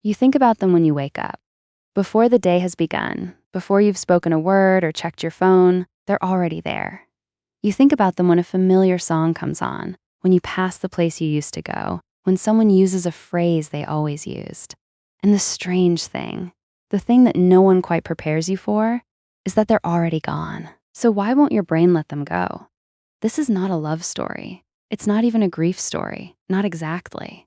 You think about them when you wake up. Before the day has begun, before you've spoken a word or checked your phone, they're already there. You think about them when a familiar song comes on, when you pass the place you used to go, when someone uses a phrase they always used. And the strange thing, the thing that no one quite prepares you for, is that they're already gone. So why won't your brain let them go? This is not a love story. It's not even a grief story, not exactly.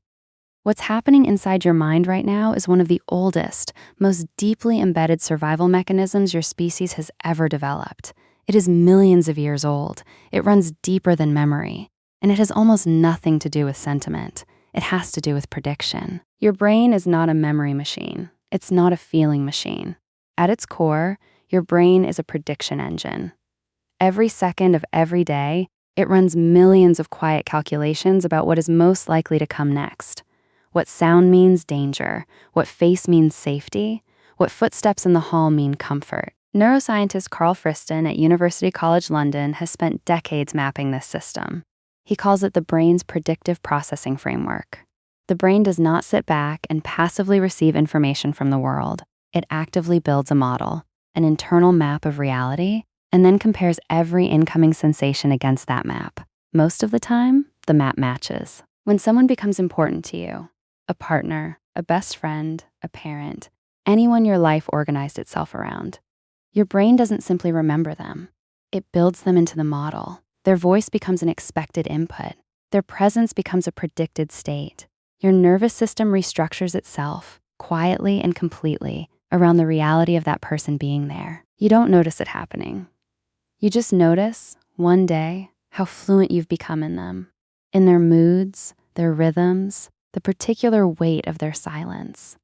What's happening inside your mind right now is one of the oldest, most deeply embedded survival mechanisms your species has ever developed. It is millions of years old. It runs deeper than memory, and it has almost nothing to do with sentiment. It has to do with prediction. Your brain is not a memory machine. It's not a feeling machine. At its core, your brain is a prediction engine. Every second of every day, it runs millions of quiet calculations about what is most likely to come next. What sound means danger, what face means safety, what footsteps in the hall mean comfort. Neuroscientist Karl Friston at University College London has spent decades mapping this system. He calls it the brain's predictive processing framework. The brain does not sit back and passively receive information from the world. It actively builds a model, an internal map of reality, and then compares every incoming sensation against that map. Most of the time, the map matches. When someone becomes important to you, a partner, a best friend, a parent, anyone your life organized itself around, your brain doesn't simply remember them. It builds them into the model. Their voice becomes an expected input. Their presence becomes a predicted state. Your nervous system restructures itself, quietly and completely, around the reality of that person being there. You don't notice it happening. You just notice, one day, how fluent you've become in them, in their moods, their rhythms, the particular weight of their silence.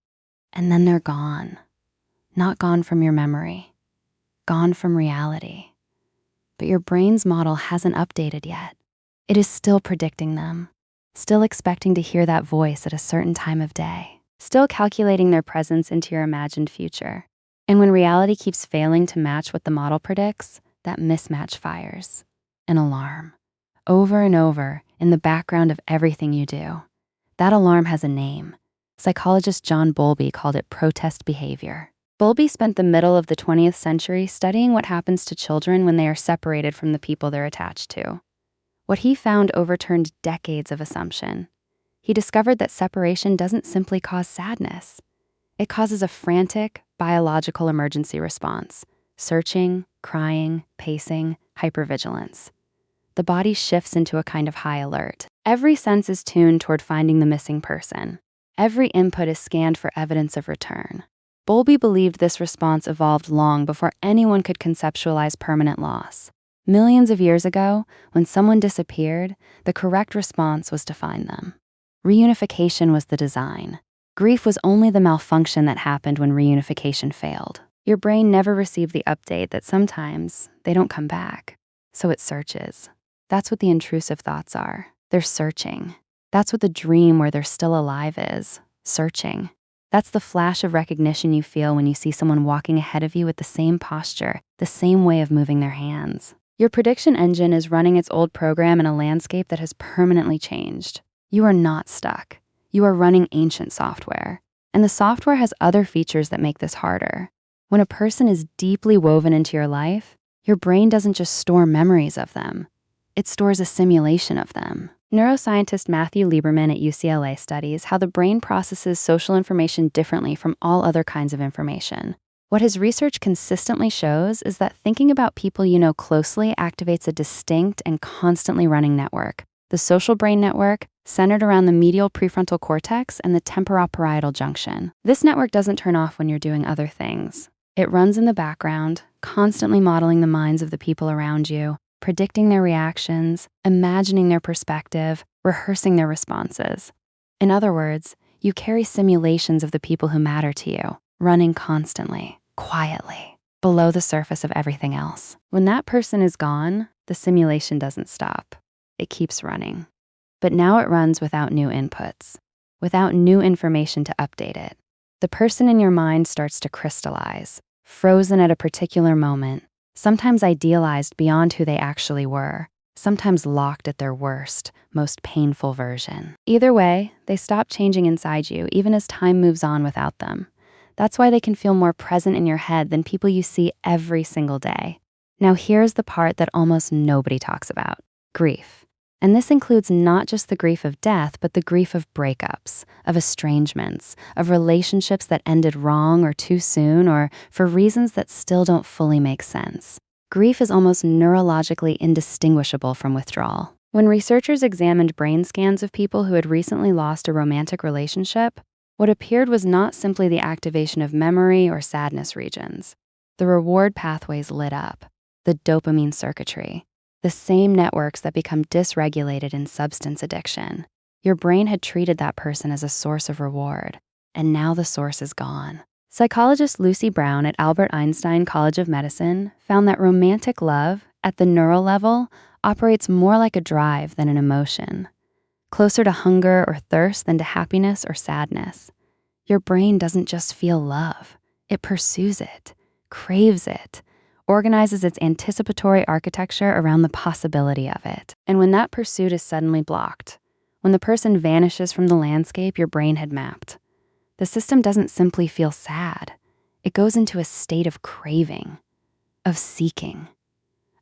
And then they're gone. Not gone from your memory, gone from reality. But your brain's model hasn't updated yet. It is still predicting them, still expecting to hear that voice at a certain time of day, still calculating their presence into your imagined future. And when reality keeps failing to match what the model predicts, that mismatch fires. An alarm. Over and over, in the background of everything you do. That alarm has a name. Psychologist John Bowlby called it protest behavior. Bowlby spent the middle of the 20th century studying what happens to children when they are separated from the people they're attached to. What he found overturned decades of assumption. He discovered that separation doesn't simply cause sadness. It causes a frantic, biological emergency response. Searching, crying, pacing, hypervigilance. The body shifts into a kind of high alert. Every sense is tuned toward finding the missing person. Every input is scanned for evidence of return. Bowlby believed this response evolved long before anyone could conceptualize permanent loss. Millions of years ago, when someone disappeared, the correct response was to find them. Reunification was the design. Grief was only the malfunction that happened when reunification failed. Your brain never received the update that sometimes they don't come back. So it searches. That's what the intrusive thoughts are. They're searching. That's what the dream where they're still alive is. Searching. That's the flash of recognition you feel when you see someone walking ahead of you with the same posture, the same way of moving their hands. Your prediction engine is running its old program in a landscape that has permanently changed. You are not stuck. You are running ancient software. And the software has other features that make this harder. When a person is deeply woven into your life, your brain doesn't just store memories of them. It stores a simulation of them. Neuroscientist Matthew Lieberman at UCLA studies how the brain processes social information differently from all other kinds of information. What his research consistently shows is that thinking about people you know closely activates a distinct and constantly running network, the social brain network, centered around the medial prefrontal cortex and the temporoparietal junction. This network doesn't turn off when you're doing other things. It runs in the background, constantly modeling the minds of the people around you, predicting their reactions, imagining their perspective, rehearsing their responses. In other words, you carry simulations of the people who matter to you, running constantly, quietly, below the surface of everything else. When that person is gone, the simulation doesn't stop. It keeps running. But now it runs without new inputs, without new information to update it. The person in your mind starts to crystallize, frozen at a particular moment, sometimes idealized beyond who they actually were, sometimes locked at their worst, most painful version. Either way, they stop changing inside you even as time moves on without them. That's why they can feel more present in your head than people you see every single day. Now here's the part that almost nobody talks about: grief. And this includes not just the grief of death, but the grief of breakups, of estrangements, of relationships that ended wrong or too soon, or for reasons that still don't fully make sense. Grief is almost neurologically indistinguishable from withdrawal. When researchers examined brain scans of people who had recently lost a romantic relationship, what appeared was not simply the activation of memory or sadness regions. The reward pathways lit up, the dopamine circuitry, the same networks that become dysregulated in substance addiction. Your brain had treated that person as a source of reward, and now the source is gone. Psychologist Lucy Brown at Albert Einstein College of Medicine found that romantic love, at the neural level, operates more like a drive than an emotion, closer to hunger or thirst than to happiness or sadness. Your brain doesn't just feel love, it pursues it, craves it, organizes its anticipatory architecture around the possibility of it. And when that pursuit is suddenly blocked, when the person vanishes from the landscape your brain had mapped, the system doesn't simply feel sad. It goes into a state of craving, of seeking,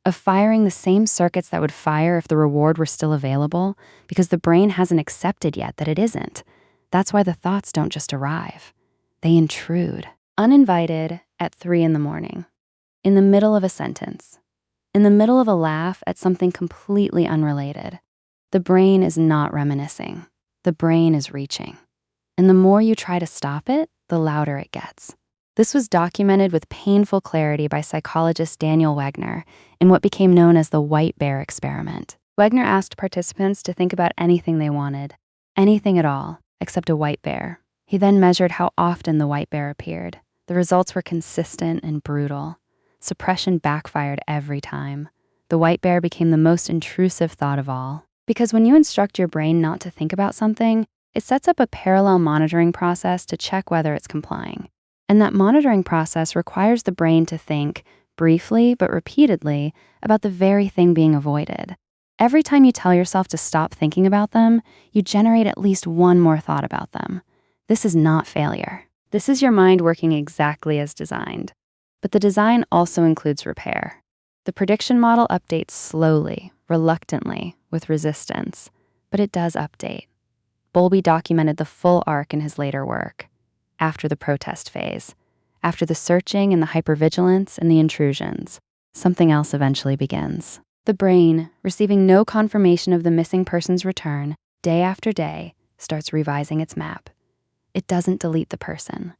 of firing the same circuits that would fire if the reward were still available, because the brain hasn't accepted yet that it isn't. That's why the thoughts don't just arrive. They intrude, uninvited, at 3 a.m, in the middle of a sentence, in the middle of a laugh at something completely unrelated. The brain is not reminiscing. The brain is reaching. And the more you try to stop it, the louder it gets. This was documented with painful clarity by psychologist Daniel Wegner in what became known as the white bear experiment. Wegner asked participants to think about anything they wanted, anything at all, except a white bear. He then measured how often the white bear appeared. The results were consistent and brutal. Suppression backfired every time. The white bear became the most intrusive thought of all. Because when you instruct your brain not to think about something, it sets up a parallel monitoring process to check whether it's complying. And that monitoring process requires the brain to think, briefly but repeatedly, about the very thing being avoided. Every time you tell yourself to stop thinking about them, you generate at least one more thought about them. This is not failure. This is your mind working exactly as designed. But the design also includes repair. The prediction model updates slowly, reluctantly, with resistance, but it does update. Bowlby documented the full arc in his later work. After the protest phase, after the searching and the hypervigilance and the intrusions, something else eventually begins. The brain, receiving no confirmation of the missing person's return, day after day, starts revising its map. It doesn't delete the person.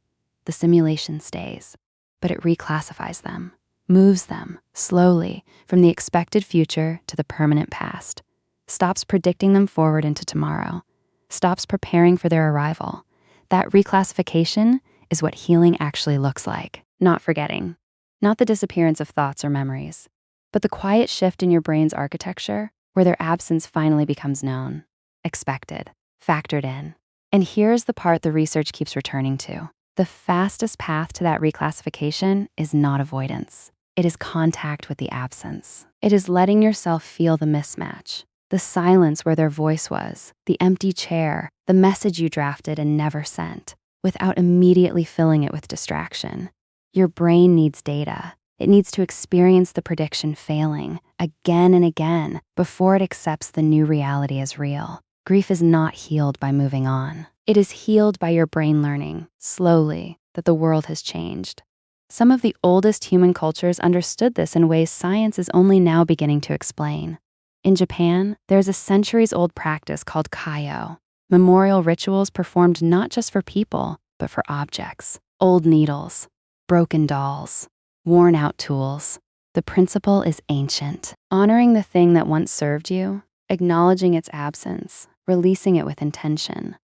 The simulation stays, but it reclassifies them, moves them, slowly, from the expected future to the permanent past, stops predicting them forward into tomorrow, stops preparing for their arrival. That reclassification is what healing actually looks like. Not forgetting, not the disappearance of thoughts or memories, but the quiet shift in your brain's architecture where their absence finally becomes known, expected, factored in. And here's the part the research keeps returning to. The fastest path to that reclassification is not avoidance. It is contact with the absence. It is letting yourself feel the mismatch, the silence where their voice was, the empty chair, the message you drafted and never sent, without immediately filling it with distraction. Your brain needs data. It needs to experience the prediction failing again and again before it accepts the new reality as real. Grief is not healed by moving on. It is healed by your brain learning, slowly, that the world has changed. Some of the oldest human cultures understood this in ways science is only now beginning to explain. In Japan, there's a centuries-old practice called kaio, memorial rituals performed not just for people, but for objects, old needles, broken dolls, worn-out tools. The principle is ancient, honoring the thing that once served you, acknowledging its absence, releasing it with intention.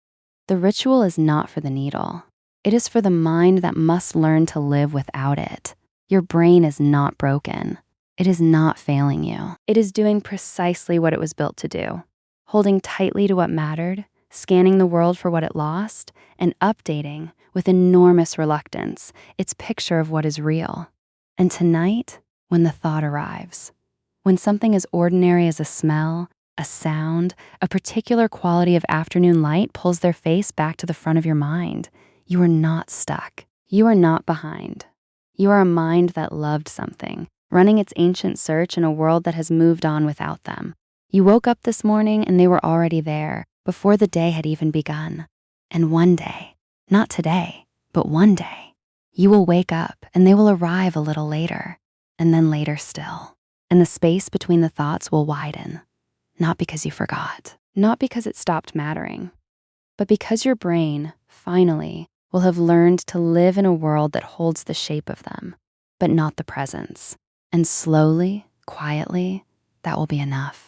The ritual is not for the needle. It is for the mind that must learn to live without it. Your brain is not broken. It is not failing you. It is doing precisely what it was built to do, holding tightly to what mattered, scanning the world for what it lost, and updating, with enormous reluctance, its picture of what is real. And tonight, when the thought arrives, When something as ordinary as a smell, a sound, a particular quality of afternoon light pulls their face back to the front of your mind, you are not stuck. You are not behind. You are a mind that loved something, running its ancient search in a world that has moved on without them. You woke up this morning and they were already there, before the day had even begun. And one day, not today, but one day, you will wake up and they will arrive a little later, and then later still. And the space between the thoughts will widen, not because you forgot, not because it stopped mattering, but because your brain, finally, will have learned to live in a world that holds the shape of them, but not the presence. And slowly, quietly, that will be enough.